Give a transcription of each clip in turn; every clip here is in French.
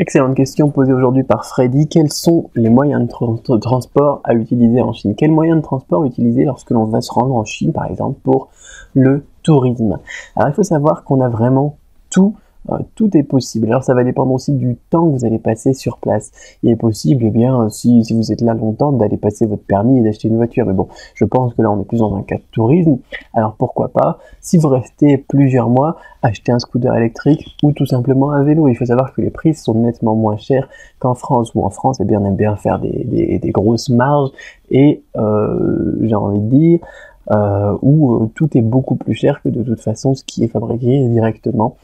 Excellente question posée aujourd'hui par Freddy. Quels sont les moyens de transport à utiliser en Chine? Quels moyens de transport utiliser lorsque l'on va se rendre en Chine, par exemple, pour le tourisme? Alors, il faut savoir qu'on a vraiment tout. Tout est possible. Alors ça va dépendre aussi du temps que vous allez passer sur place. Il est possible, eh bien, si vous êtes là longtemps, d'aller passer votre permis et d'acheter une voiture. Mais bon, je pense que là on est plus dans un cas de tourisme. Alors pourquoi pas, si vous restez plusieurs mois, acheter un scooter électrique ou tout simplement un vélo. Il faut savoir que les prix sont nettement moins chers qu'en France. Ou en France, eh bien, on aime bien faire des grosses marges et j'ai envie de dire où tout est beaucoup plus cher que de toute façon ce qui est fabriqué directement.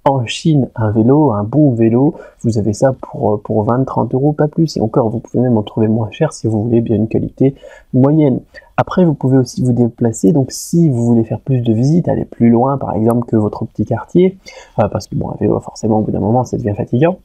En Chine, un vélo, un bon vélo, vous avez ça pour 20-30 euros, pas plus. Et encore, vous pouvez même en trouver moins cher si vous voulez bien une qualité moyenne. Après, vous pouvez aussi vous déplacer. Donc, si vous voulez faire plus de visites, aller plus loin, par exemple, que votre petit quartier, parce que bon, un vélo, forcément, au bout d'un moment, ça devient fatigant.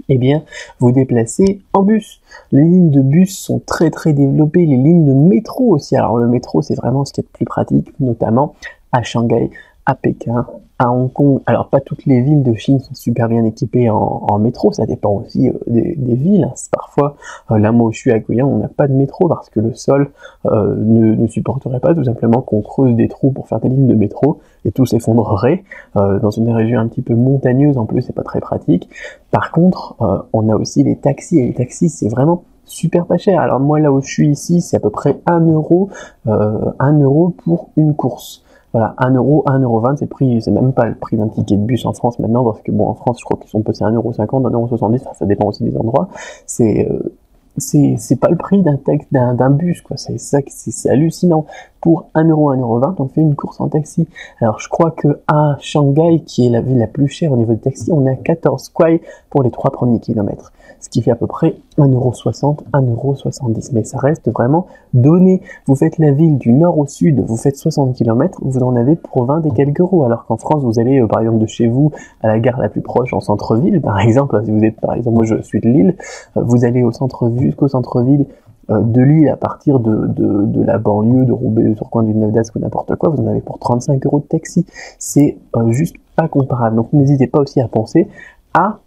Eh bien, vous déplacez en bus. Les lignes de bus sont très très développées, les lignes de métro aussi. Alors le métro, c'est vraiment ce qui est le plus pratique, notamment à Shanghai, à Pékin, à Hong Kong. Alors pas toutes les villes de Chine sont super bien équipées en métro, ça dépend aussi des villes. Parfois, là moi où je suis à Guiyang, on n'a pas de métro parce que le sol ne supporterait pas tout simplement qu'on creuse des trous pour faire des lignes de métro et tout s'effondrerait. Dans une région un petit peu montagneuse en plus, c'est pas très pratique. Par contre, on a aussi les taxis, et les taxis c'est vraiment super pas cher. Alors moi là où je suis ici, c'est à peu près 1 euro pour une course. Voilà, 1 euro, 1,20 €, c'est le prix, c'est même pas le prix d'un ticket de bus en France maintenant, parce que bon, en France, je crois qu'ils sont passés à 1,50 €, 1,70 €, ça dépend aussi des endroits. C'est pas le prix d'un bus, quoi. C'est ça, c'est hallucinant. Pour 1 euro, 1,20 €, on fait une course en taxi. Alors, je crois que à Shanghai, qui est la ville la plus chère au niveau de taxi, on est à 14 kwai pour les 3 premiers kilomètres. Ce qui fait à peu près 1,60 €, 1,70 €. Mais ça reste vraiment donné. Vous faites la ville du nord au sud, vous faites 60 km, vous en avez pour 20 et quelques euros. Alors qu'en France, vous allez, par exemple, de chez vous à la gare la plus proche en centre-ville, par exemple, si vous êtes, par exemple, moi je suis de Lille, vous allez au centre-ville, jusqu'au centre-ville de Lille à partir de la banlieue, de Roubaix, sur coin du Neuf d'Ascq ou n'importe quoi, vous en avez pour 35 € de taxi. C'est juste pas comparable. Donc n'hésitez pas aussi à penser à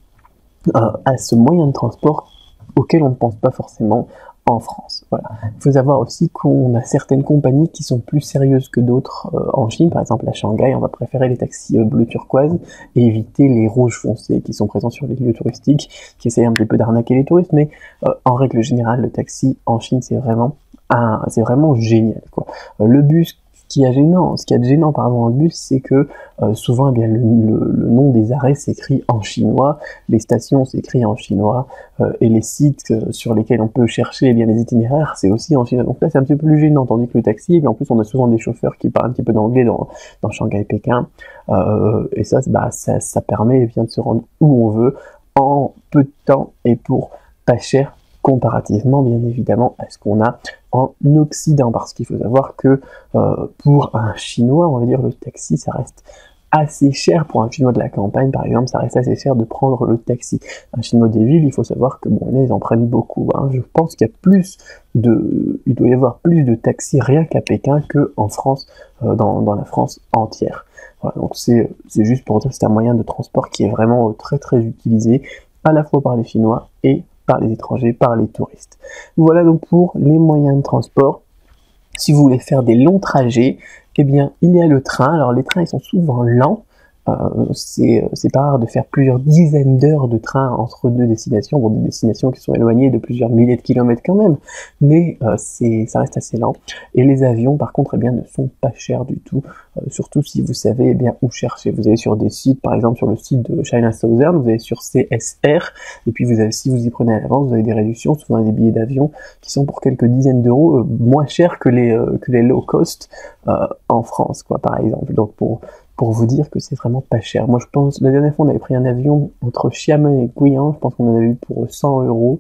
ce moyen de transport auquel on ne pense pas forcément en France. Voilà. Il faut savoir aussi qu'on a certaines compagnies qui sont plus sérieuses que d'autres en Chine. Par exemple, à Shanghai, on va préférer les taxis bleu turquoise et éviter les rouges foncés qui sont présents sur les lieux touristiques, qui essayent un petit peu d'arnaquer les touristes. Mais en règle générale, le taxi en Chine, c'est vraiment génial, quoi. Le bus, ce qui est gênant pardon, en bus, c'est que souvent eh bien, le nom des arrêts s'écrit en chinois, les stations s'écrivent en chinois, et les sites sur lesquels on peut chercher eh bien, les itinéraires, c'est aussi en chinois. Donc là, c'est un petit peu plus gênant, tandis que le taxi, eh bien, en plus, on a souvent des chauffeurs qui parlent un petit peu d'anglais dans Shanghai et Pékin, et ça permet eh bien, de se rendre où on veut, en peu de temps et pour pas cher, comparativement bien évidemment à ce qu'on a en Occident, parce qu'il faut savoir que pour un Chinois, on va dire le taxi, ça reste assez cher. Pour un Chinois de la campagne, par exemple, ça reste assez cher de prendre le taxi. Un Chinois des villes, il faut savoir que bon, là, ils en prennent beaucoup. Hein. Je pense qu'il y a il doit y avoir plus de taxis rien qu'à Pékin que en France, dans la France entière. Voilà, donc c'est juste pour dire que c'est un moyen de transport qui est vraiment très très utilisé, à la fois par les Chinois et par les étrangers, par les touristes. Voilà donc pour les moyens de transport. Si vous voulez faire des longs trajets, eh bien, il y a le train. Alors, les trains, ils sont souvent lents. C'est pas rare de faire plusieurs dizaines d'heures de train entre deux destinations, bon, des destinations qui sont éloignées de plusieurs milliers de kilomètres quand même, mais ça reste assez lent. Et les avions, par contre, eh bien, ne sont pas chers du tout, surtout si vous savez eh bien où chercher. Vous allez sur des sites, par exemple sur le site de China Southern, vous allez sur CSR, et puis si vous y prenez à l'avance, vous avez des réductions, souvent des billets d'avion qui sont pour quelques dizaines d'euros moins chers que les low cost en France, quoi, par exemple. Donc pour vous dire que c'est vraiment pas cher. Moi je pense, la dernière fois on avait pris un avion entre Xiamen et Guiyang, je pense qu'on en avait eu pour 100 €,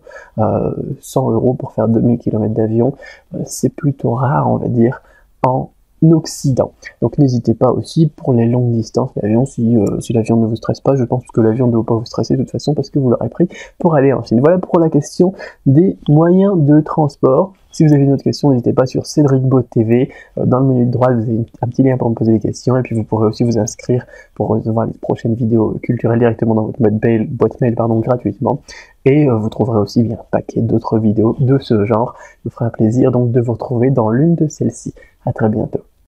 100 € pour faire 2000 km d'avion, c'est plutôt rare on va dire en Occident. Donc n'hésitez pas aussi pour les longues distances, l'avion, si l'avion ne vous stresse pas, je pense que l'avion ne doit pas vous stresser de toute façon parce que vous l'aurez pris pour aller en Chine. Voilà pour la question des moyens de transport. Si vous avez une autre question, n'hésitez pas sur Cédric Beau TV. Dans le menu de droite, vous avez un petit lien pour me poser des questions et puis vous pourrez aussi vous inscrire pour recevoir les prochaines vidéos culturelles directement dans votre boîte mail gratuitement. Et vous trouverez aussi bien un paquet d'autres vidéos de ce genre. Il me fera un plaisir donc de vous retrouver dans l'une de celles-ci. À très bientôt.